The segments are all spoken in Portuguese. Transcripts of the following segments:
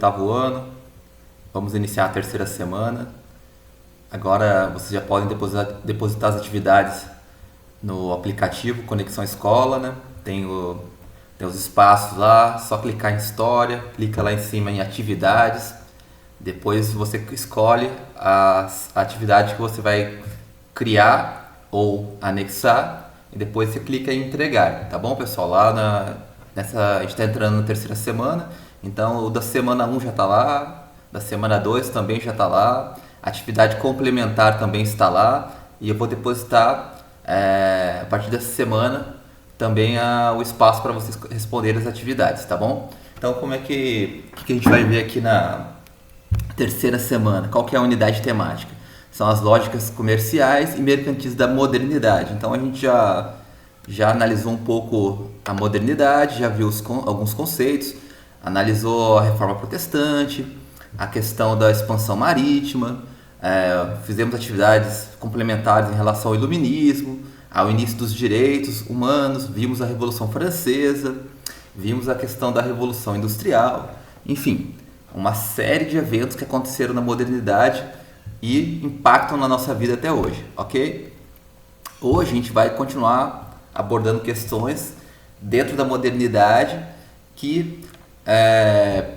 oitavo ano, vamos iniciar a terceira semana. Agora vocês já podem depositar as atividades no aplicativo Conexão Escola, né? Tem os espaços lá, só clicar em História, clica lá em cima em Atividades. Depois você escolhe a atividade que você vai criar ou anexar e depois você clica em entregar, tá bom, pessoal? A gente está entrando na terceira semana, então o da semana 1 já está lá, da semana 2 também já está lá, a atividade complementar também está lá e eu vou depositar a partir dessa semana também o espaço para vocês responderem as atividades, tá bom? Então como é que a gente vai ver aqui na terceira semana? Qual que é a unidade temática? São as lógicas comerciais e mercantis da modernidade. Então a gente já analisou um pouco a modernidade, já viu alguns conceitos, analisou a reforma protestante, a questão da expansão marítima, fizemos atividades complementares em relação ao iluminismo, ao início dos direitos humanos, vimos a Revolução Francesa, vimos a questão da Revolução Industrial, enfim, uma série de eventos que aconteceram na modernidade e impactam na nossa vida até hoje, ok? Hoje a gente vai continuar abordando questões dentro da modernidade que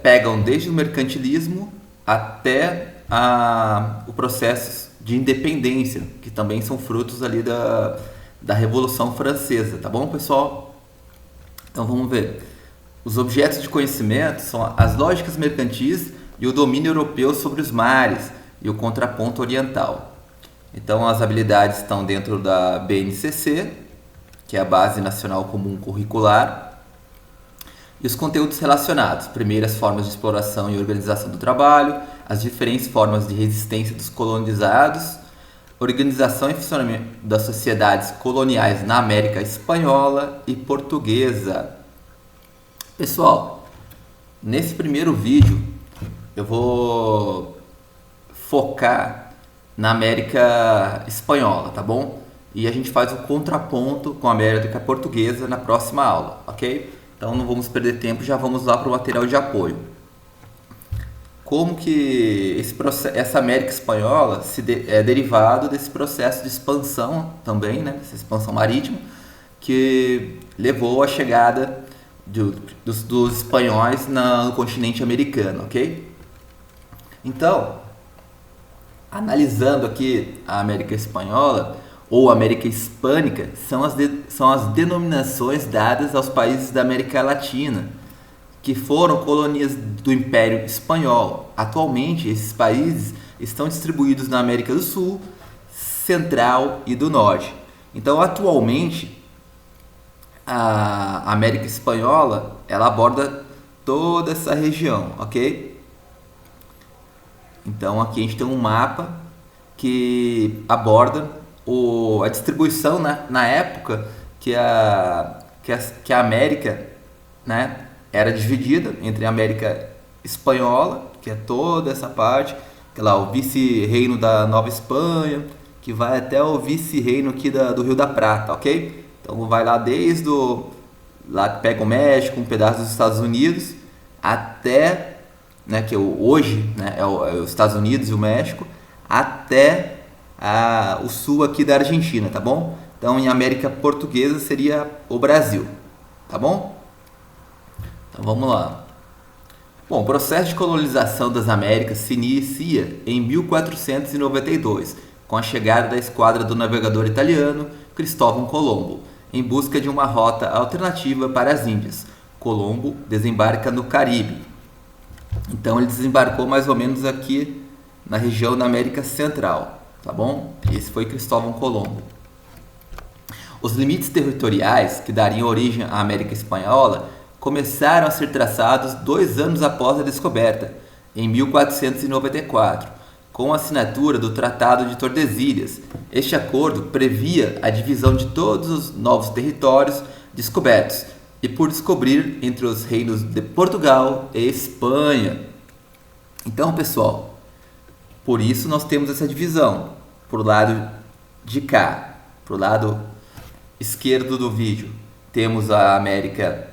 pegam desde o mercantilismo até o processo de independência, que também são frutos ali da Revolução Francesa, tá bom, pessoal? Então vamos ver. Os objetos de conhecimento são as lógicas mercantis e o domínio europeu sobre os mares e o contraponto oriental. Então as habilidades estão dentro da BNCC, que é a Base Nacional Comum Curricular, e os conteúdos relacionados, primeiras formas de exploração e organização do trabalho, as diferentes formas de resistência dos colonizados, organização e funcionamento das sociedades coloniais na América Espanhola e Portuguesa. Pessoal, nesse primeiro vídeo eu vou focar na América Espanhola, tá bom? E a gente faz o contraponto com a América Portuguesa na próxima aula, ok? Então não vamos perder tempo, já vamos lá para o material de apoio. Como que essa América Espanhola é derivado desse processo de expansão também, né? Essa expansão marítima que levou à chegada dos espanhóis no continente americano, ok? Então, analisando aqui a América Espanhola ou América Hispânica, são as denominações dadas aos países da América Latina, que foram colônias do Império Espanhol. Atualmente, esses países estão distribuídos na América do Sul, Central e do Norte. Então, atualmente, a América Espanhola, ela aborda toda essa região, ok? Então aqui a gente tem um mapa que aborda a distribuição na época que a América, né, era dividida entre a América Espanhola, que é toda essa parte, que é lá o vice-reino da Nova Espanha, que vai até o vice-reino aqui do Rio da Prata, ok? Então vai lá lá pega o México, um pedaço dos Estados Unidos, até, né, que hoje, né, é os Estados Unidos e o México, até o sul aqui da Argentina, tá bom? Então em América Portuguesa seria o Brasil, tá bom? Então vamos lá. Bom, o processo de colonização das Américas se inicia em 1492, com a chegada da esquadra do navegador italiano Cristóvão Colombo, em busca de uma rota alternativa para as Índias. Colombo desembarca no Caribe. Então ele desembarcou mais ou menos aqui na região da América Central, tá bom? Esse foi Cristóvão Colombo. Os limites territoriais que dariam origem à América Espanhola começaram a ser traçados 2 anos após a descoberta, em 1494, com a assinatura do Tratado de Tordesilhas. Este acordo previa a divisão de todos os novos territórios descobertos e por descobrir entre os reinos de Portugal e Espanha. Então, pessoal, por isso nós temos essa divisão. Por lado de cá, pro lado esquerdo do vídeo, temos a América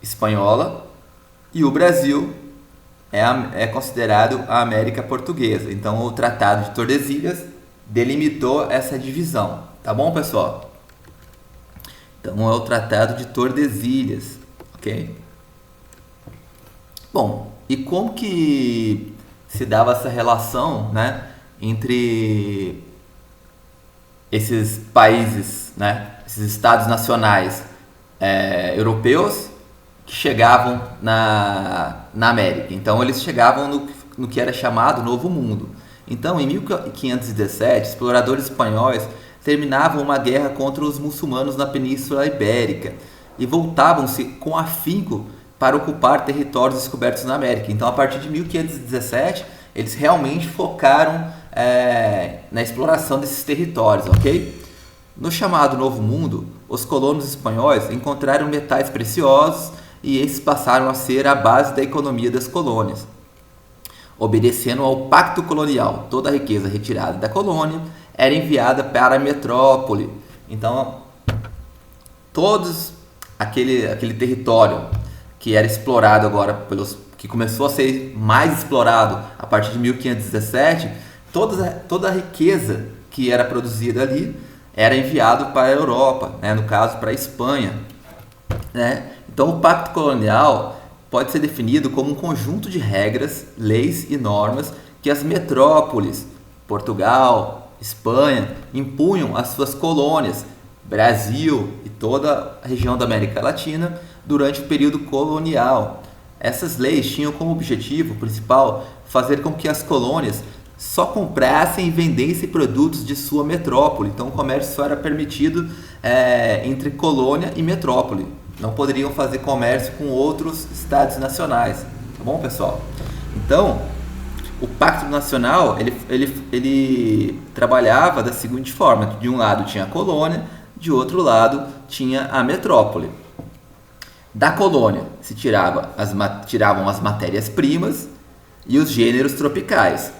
Espanhola e o Brasil é considerado a América Portuguesa. Então, o Tratado de Tordesilhas delimitou essa divisão. Tá bom, pessoal? Então, é o Tratado de Tordesilhas, ok? Bom, e como que se dava essa relação, né, entre esses países, né, esses estados nacionais europeus que chegavam na América? Então, eles chegavam no que era chamado Novo Mundo. Então, em 1517, exploradores espanhóis terminavam uma guerra contra os muçulmanos na Península Ibérica e voltavam-se com afinco para ocupar territórios descobertos na América. Então, a partir de 1517, eles realmente focaram na exploração desses territórios, ok? No chamado Novo Mundo, os colonos espanhóis encontraram metais preciosos e esses passaram a ser a base da economia das colônias. Obedecendo ao pacto colonial, toda a riqueza retirada da colônia era enviada para a metrópole. Então, todos aquele território que era explorado agora que começou a ser mais explorado a partir de 1517, toda a riqueza que era produzida ali era enviado para a Europa, né? No caso para a Espanha, né? Então, o pacto colonial pode ser definido como um conjunto de regras, leis e normas que as metrópoles, Portugal, Espanha, impunham às suas colônias, Brasil e toda a região da América Latina, durante o período colonial. Essas leis tinham como objetivo principal fazer com que as colônias só comprassem e vendessem produtos de sua metrópole. Então, o comércio só era permitido entre colônia e metrópole. Não poderiam fazer comércio com outros estados nacionais. Tá bom, pessoal? Então, o Pacto Nacional ele trabalhava da seguinte forma: de um lado tinha a colônia, de outro lado tinha a metrópole. Da colônia se tiravam as matérias-primas e os gêneros tropicais.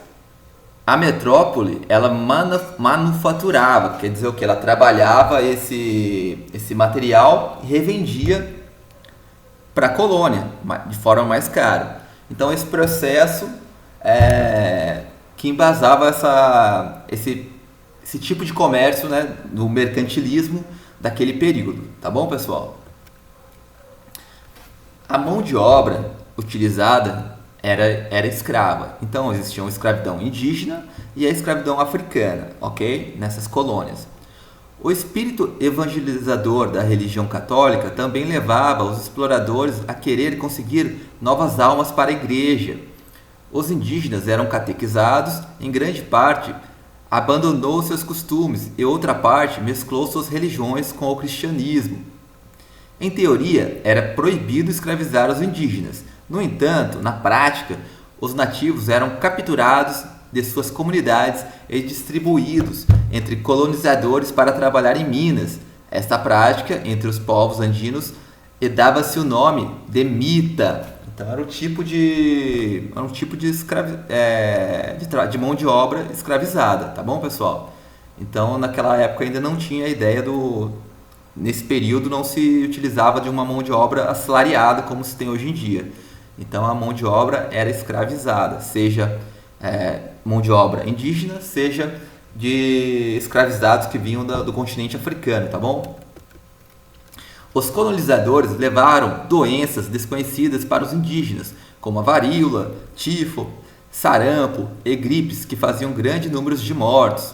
A metrópole, ela manufaturava, quer dizer o que? Ela trabalhava esse material e revendia para a colônia de forma mais cara. Então, esse processo que embasava esse tipo de comércio, né, do mercantilismo daquele período. Tá bom, pessoal? A mão de obra utilizada era escrava. Então, existia a escravidão indígena e a escravidão africana, ok? Nessas colônias. O espírito evangelizador da religião católica também levava os exploradores a querer conseguir novas almas para a igreja. Os indígenas eram catequizados, em grande parte abandonou seus costumes e outra parte mesclou suas religiões com o cristianismo. Em teoria, era proibido escravizar os indígenas. No entanto, na prática, os nativos eram capturados de suas comunidades e distribuídos entre colonizadores para trabalhar em minas. Esta prática, entre os povos andinos, dava-se o nome de mita. Então, era um tipo de mão de obra escravizada, tá bom, pessoal? Então, naquela época ainda não tinha a ideia nesse período não se utilizava de uma mão de obra assalariada como se tem hoje em dia. Então, a mão de obra era escravizada, seja mão de obra indígena, seja de escravizados que vinham do continente africano, tá bom? Os colonizadores levaram doenças desconhecidas para os indígenas, como a varíola, tifo, sarampo e gripes, que faziam grande número de mortos.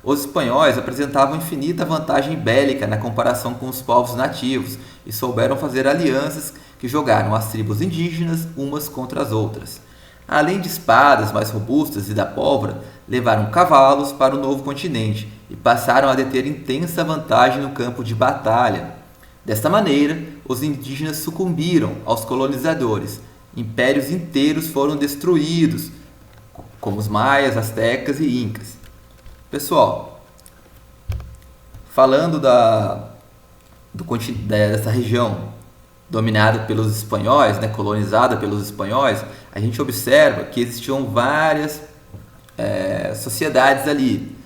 Os espanhóis apresentavam infinita vantagem bélica na comparação com os povos nativos e souberam fazer alianças que jogaram as tribos indígenas umas contra as outras. Além de espadas mais robustas e da pólvora, levaram cavalos para o novo continente e passaram a deter intensa vantagem no campo de batalha. Desta maneira, os indígenas sucumbiram aos colonizadores. Impérios inteiros foram destruídos, como os maias, astecas e incas. Pessoal, falando dessa região dominada pelos espanhóis, né, colonizada pelos espanhóis, a gente observa que existiam várias sociedades ali,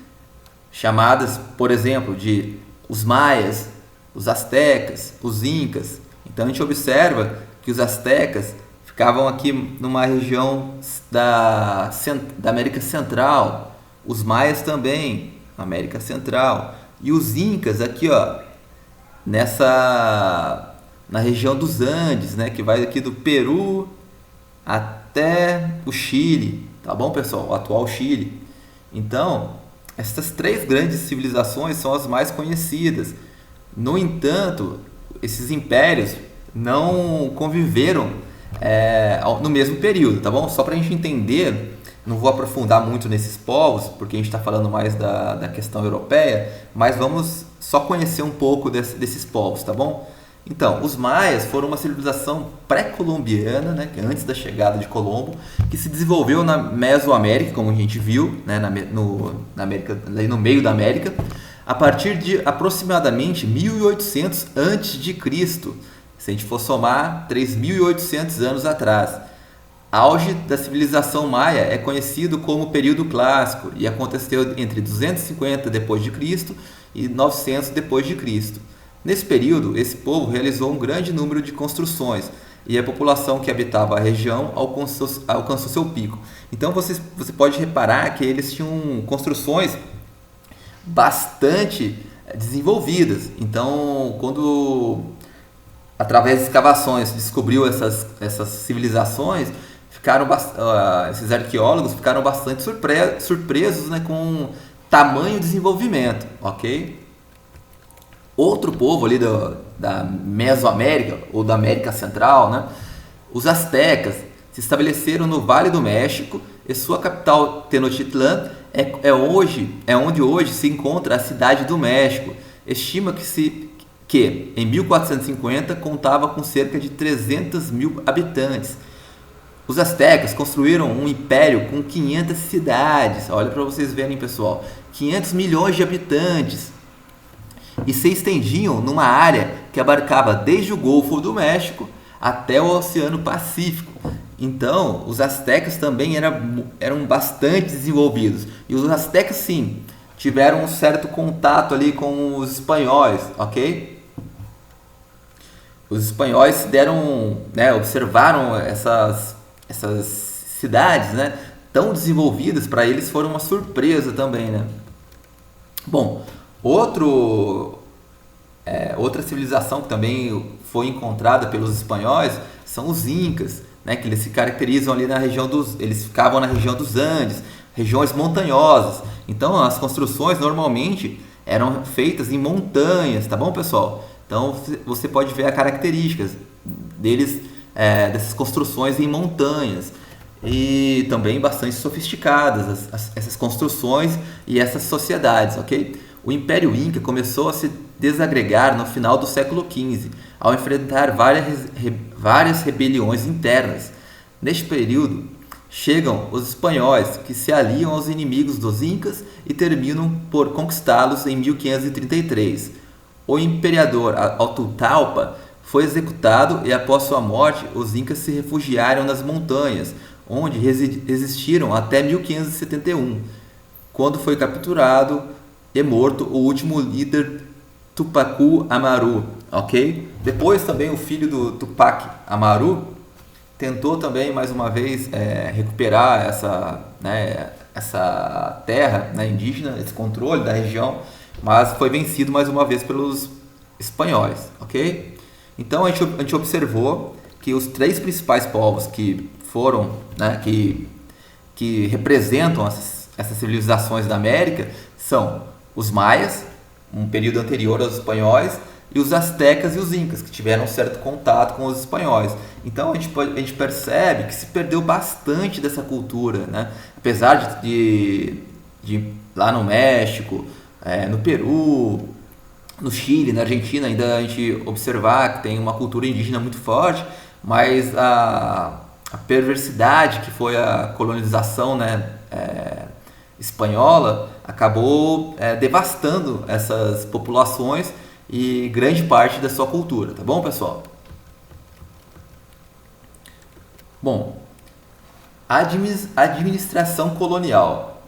chamadas, por exemplo, de os maias, os astecas, os incas. Então a gente observa que os astecas ficavam aqui numa região da América Central. Os maias também, América Central. E os incas aqui, ó, na região dos Andes, né, que vai aqui do Peru até o Chile, tá bom, pessoal? O atual Chile. Então, essas três grandes civilizações são as mais conhecidas. No entanto, esses impérios não conviveram no mesmo período, tá bom? Só para a gente entender, não vou aprofundar muito nesses povos, porque a gente está falando mais da questão europeia, mas vamos só conhecer um pouco desses povos, tá bom? Então, os maias foram uma civilização pré-colombiana, né, antes da chegada de Colombo, que se desenvolveu na Mesoamérica, como a gente viu, né, na América, no meio da América, a partir de aproximadamente 1800 a.C., se a gente for somar 3.800 anos atrás. Auge da civilização maia é conhecido como período clássico e aconteceu entre 250 d.C. e 900 d.C. Nesse período, esse povo realizou um grande número de construções e a população que habitava a região alcançou seu pico. Então você pode reparar que eles tinham construções bastante desenvolvidas. Então, quando através de escavações descobriu essas civilizações, esses arqueólogos ficaram bastante surpresos, né, com tamanho desenvolvimento, ok? Outro povo ali da Mesoamérica ou da América Central, né, os astecas, se estabeleceram no Vale do México e sua capital, Tenochtitlán, é onde hoje se encontra a cidade do México. Estima que em 1450 contava com cerca de 300 mil habitantes. Os astecas construíram um império com 500 cidades, olha para vocês verem, pessoal, 500 milhões de habitantes, e se estendiam numa área que abarcava desde o Golfo do México até o Oceano Pacífico. Então, os astecas também eram bastante desenvolvidos, e os astecas, sim, tiveram um certo contato ali com os espanhóis, ok? Os espanhóis observaram essas cidades, né, tão desenvolvidas. Para eles foram uma surpresa também, né? Bom, outra civilização que também foi encontrada pelos espanhóis são os incas, né, que eles se caracterizam ali eles ficavam na região dos Andes, regiões montanhosas. Então as construções normalmente eram feitas em montanhas, tá bom, pessoal? Então você pode ver as características deles, dessas construções em montanhas, e também bastante sofisticadas essas construções e essas sociedades, ok? O Império Inca começou a se desagregar no final do século XV, ao enfrentar várias rebeliões internas. Neste período, chegam os espanhóis, que se aliam aos inimigos dos Incas e terminam por conquistá-los em 1533. O imperador Atahualpa foi executado e, após sua morte, os Incas se refugiaram nas montanhas, onde resistiram até 1571, quando foi capturado e morto o último líder, Tupac Amaru, ok? Depois também o filho do Tupac Amaru tentou também mais uma vez recuperar essa terra, né, indígena, esse controle da região, mas foi vencido mais uma vez pelos espanhóis, ok? Então a gente observou que os três principais povos que foram, né, que representam essas civilizações da América são os maias, um período anterior aos espanhóis, e os astecas e os incas, que tiveram um certo contato com os espanhóis. Então a gente percebe que se perdeu bastante dessa cultura, né? Apesar de lá no México, no Peru, no Chile, na Argentina, ainda a gente observar que tem uma cultura indígena muito forte, mas a perversidade que foi a colonização, né, espanhola acabou devastando essas populações e grande parte da sua cultura, tá bom, pessoal? Bom, administração colonial.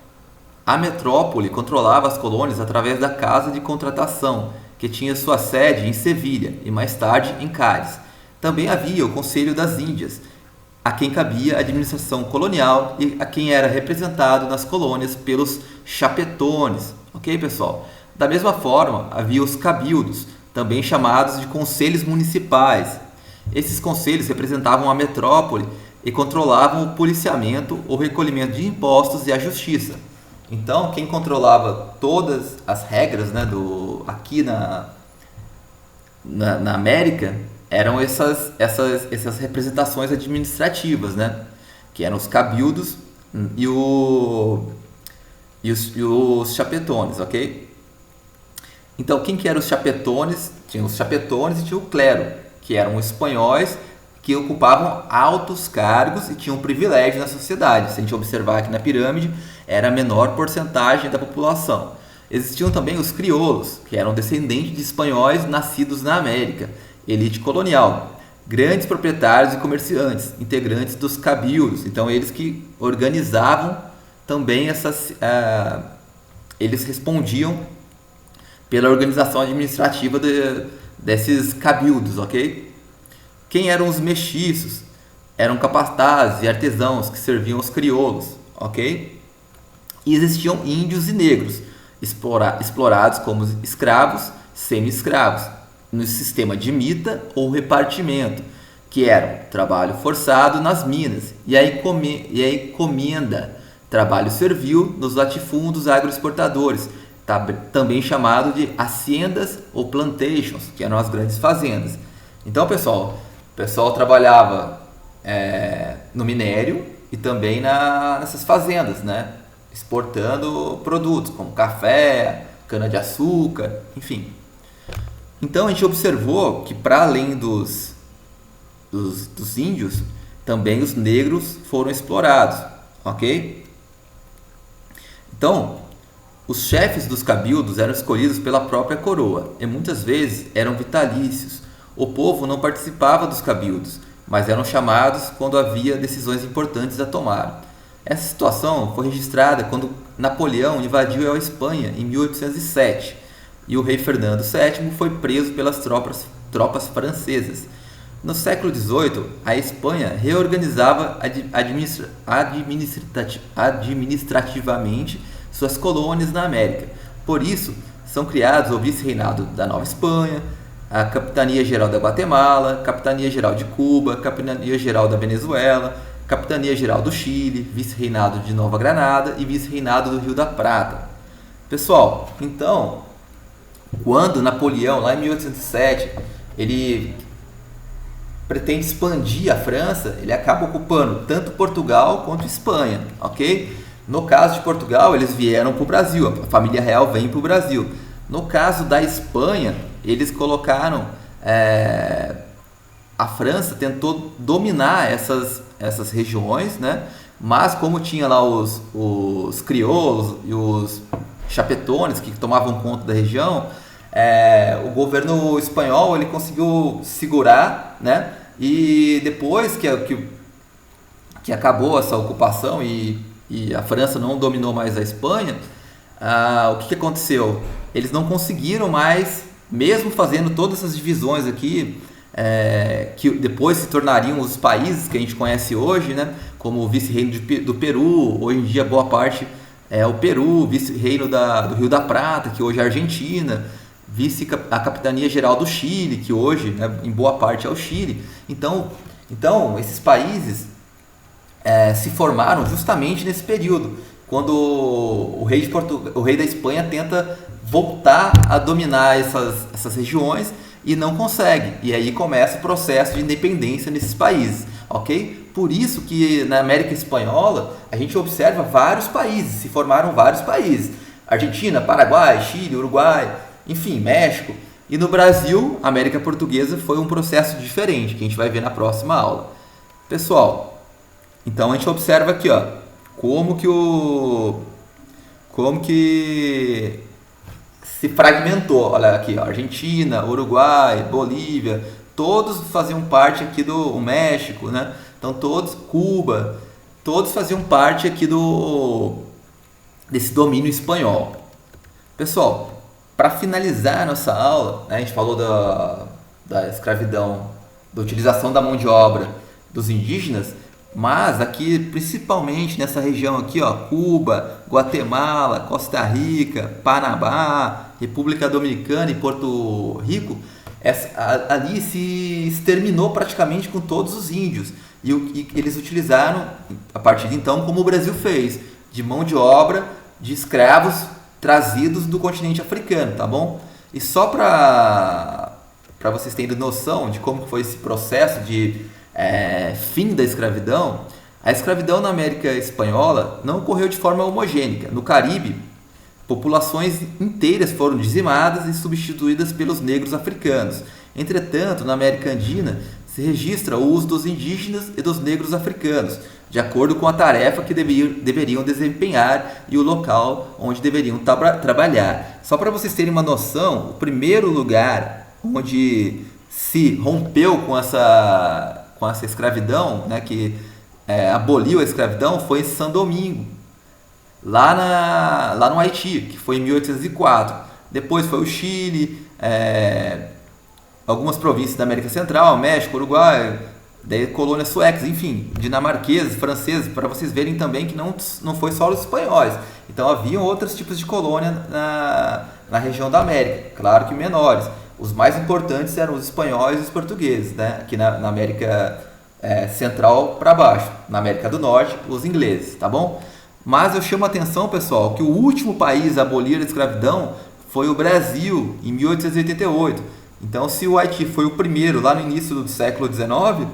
A metrópole controlava as colônias através da Casa de Contratação, que tinha sua sede em Sevilha e mais tarde em Cádiz. Também havia o Conselho das Índias. a quem cabia a administração colonial e a quem era representado nas colônias pelos chapetones. Ok, pessoal? Da mesma forma, havia os cabildos, também chamados de conselhos municipais. Esses conselhos representavam a metrópole e controlavam o policiamento, o recolhimento de impostos e a justiça. Então, quem controlava todas as regras, né, aqui na América eram essas representações administrativas, né, que eram os cabildos e, os chapetones, ok? Então, quem que eram os chapetones? Tinha os chapetones e tinha o clero, que eram espanhóis que ocupavam altos cargos e tinham privilégio na sociedade. Se a gente observar aqui na pirâmide, era a menor porcentagem da população. Existiam também os crioulos, que eram descendentes de espanhóis nascidos na América, elite colonial, grandes proprietários e comerciantes, integrantes dos cabildos. Então, eles que organizavam também eles respondiam pela organização administrativa desses cabildos, ok? Quem eram os mestiços? Eram capatazes e artesãos que serviam aos crioulos, ok? E existiam índios e negros, explorados como escravos, semi-escravos, no sistema de mita ou repartimento, que eram trabalho forçado nas minas e a encomenda, trabalho servil nos latifúndios agroexportadores, também chamado de haciendas ou plantations, que eram as grandes fazendas. Então, pessoal, o pessoal trabalhava no minério e também nessas fazendas, né? Exportando produtos como café, cana-de-açúcar, enfim. Então, a gente observou que, para além dos índios, também os negros foram explorados, ok? Então, os chefes dos cabildos eram escolhidos pela própria coroa e muitas vezes eram vitalícios. O povo não participava dos cabildos, mas eram chamados quando havia decisões importantes a tomar. Essa situação foi registrada quando Napoleão invadiu a Espanha em 1807 e o rei Fernando VII foi preso pelas tropas francesas. No século XVIII, a Espanha reorganizava administrativamente suas colônias na América. Por isso, são criados o Vice-Reinado da Nova Espanha, a Capitania Geral da Guatemala, Capitania Geral de Cuba, Capitania Geral da Venezuela, Capitania Geral do Chile, Vice-Reinado de Nova Granada e Vice-Reinado do Rio da Prata. Pessoal, então, quando Napoleão, lá em 1807, ele pretende expandir a França, ele acaba ocupando tanto Portugal quanto Espanha, ok? No caso de Portugal, eles vieram para o Brasil, a família real vem para o Brasil. No caso da Espanha, eles colocaram... a França tentou dominar essas regiões, né? Mas como tinha lá os crioulos e os chapetones que tomavam conta da região, o governo espanhol ele conseguiu segurar, né? E depois que acabou essa ocupação e a França não dominou mais a Espanha, o que aconteceu? Eles não conseguiram mais, mesmo fazendo todas essas divisões aqui, que depois se tornariam os países que a gente conhece hoje, né? Como o vice-reino do Peru, hoje em dia boa parte é o Peru, vice-reino do Rio da Prata, que hoje é a Argentina, a Capitania Geral do Chile, que hoje, né, em boa parte é o Chile. Então esses países se formaram justamente nesse período, quando o rei da Espanha tenta voltar a dominar essas regiões e não consegue. E aí começa o processo de independência nesses países, ok? Por isso que na América Espanhola a gente observa vários países, se formaram vários países. Argentina, Paraguai, Chile, Uruguai, enfim, México. E no Brasil, a América Portuguesa foi um processo diferente, que a gente vai ver na próxima aula. Pessoal, então a gente observa aqui, ó, como que se fragmentou. Olha aqui, ó, Argentina, Uruguai, Bolívia, todos faziam parte aqui do México, né? Então todos, Cuba, todos faziam parte aqui desse domínio espanhol. Pessoal, para finalizar a nossa aula, né, a gente falou da escravidão, da utilização da mão de obra dos indígenas. Mas aqui, principalmente nessa região aqui, ó, Cuba, Guatemala, Costa Rica, Panamá, República Dominicana e Porto Rico, ali se exterminou praticamente com todos os índios. E eles utilizaram, a partir de então, como o Brasil fez, de mão de obra de escravos trazidos do continente africano, tá bom? E só para vocês terem noção de como foi esse processo de fim da escravidão, a escravidão na América Espanhola não ocorreu de forma homogênea. No Caribe, populações inteiras foram dizimadas e substituídas pelos negros africanos. Entretanto, na América Andina, se registra o uso dos indígenas e dos negros africanos, de acordo com a tarefa que deveriam desempenhar e o local onde deveriam trabalhar. Só para vocês terem uma noção, o primeiro lugar onde se rompeu com essa escravidão, né, que aboliu a escravidão, foi em São Domingo, lá no Haiti, que foi em 1804. Depois foi o Chile, algumas províncias da América Central, México, Uruguai, daí colônias suecas, enfim, dinamarqueses, franceses, para vocês verem também que não foi só os espanhóis. Então haviam outros tipos de colônia na região da América, claro que menores. Os mais importantes eram os espanhóis e os portugueses, né? Aqui na América Central para baixo. Na América do Norte, os ingleses, tá bom? Mas eu chamo a atenção, pessoal, que o último país a abolir a escravidão foi o Brasil, em 1888. Então, se o Haiti foi o primeiro lá no início do século XIX,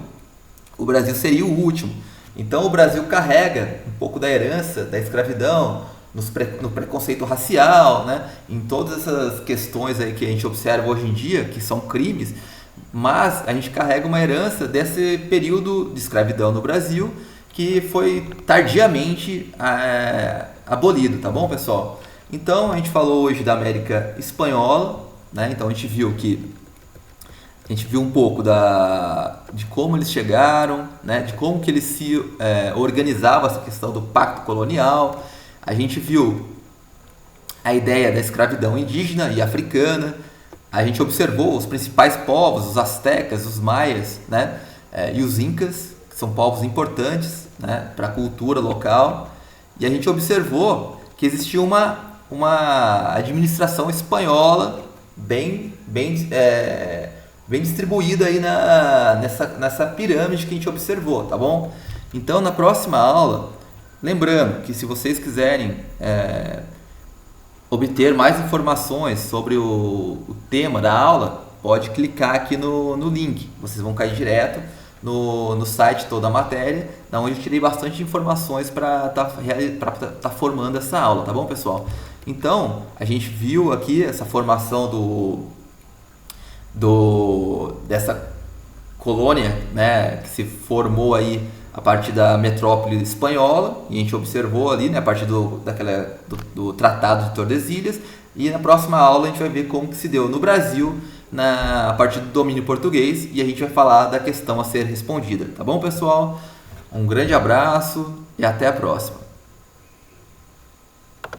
o Brasil seria o último. Então, o Brasil carrega um pouco da herança da escravidão, no preconceito racial, né? Em todas essas questões aí que a gente observa hoje em dia, que são crimes, mas a gente carrega uma herança desse período de escravidão no Brasil, que foi tardiamente abolido, tá bom, pessoal? Então, a gente falou hoje da América Espanhola, né? Então, a gente viu um pouco de como eles chegaram, né? De como que eles se organizavam essa questão do pacto colonial. A gente viu a ideia da escravidão indígena e africana. A gente observou os principais povos, os astecas, os maias, né? E os incas, que são povos importantes, né? Para a cultura local. E a gente observou que existia uma administração espanhola bem distribuída aí nessa pirâmide que a gente observou, tá bom? Então, na próxima aula, lembrando que se vocês quiserem obter mais informações sobre o tema da aula, pode clicar aqui no link. Vocês vão cair direto no site toda a matéria, da onde eu tirei bastante informações para tá formando essa aula, tá bom, pessoal? Então, a gente viu aqui essa formação dessa colônia, né, que se formou aí a partir da metrópole espanhola, e a gente observou ali, né, a partir do Tratado de Tordesilhas, e na próxima aula a gente vai ver como que se deu no Brasil a partir do domínio português, e a gente vai falar da questão a ser respondida, tá bom, pessoal? Um grande abraço e até a próxima.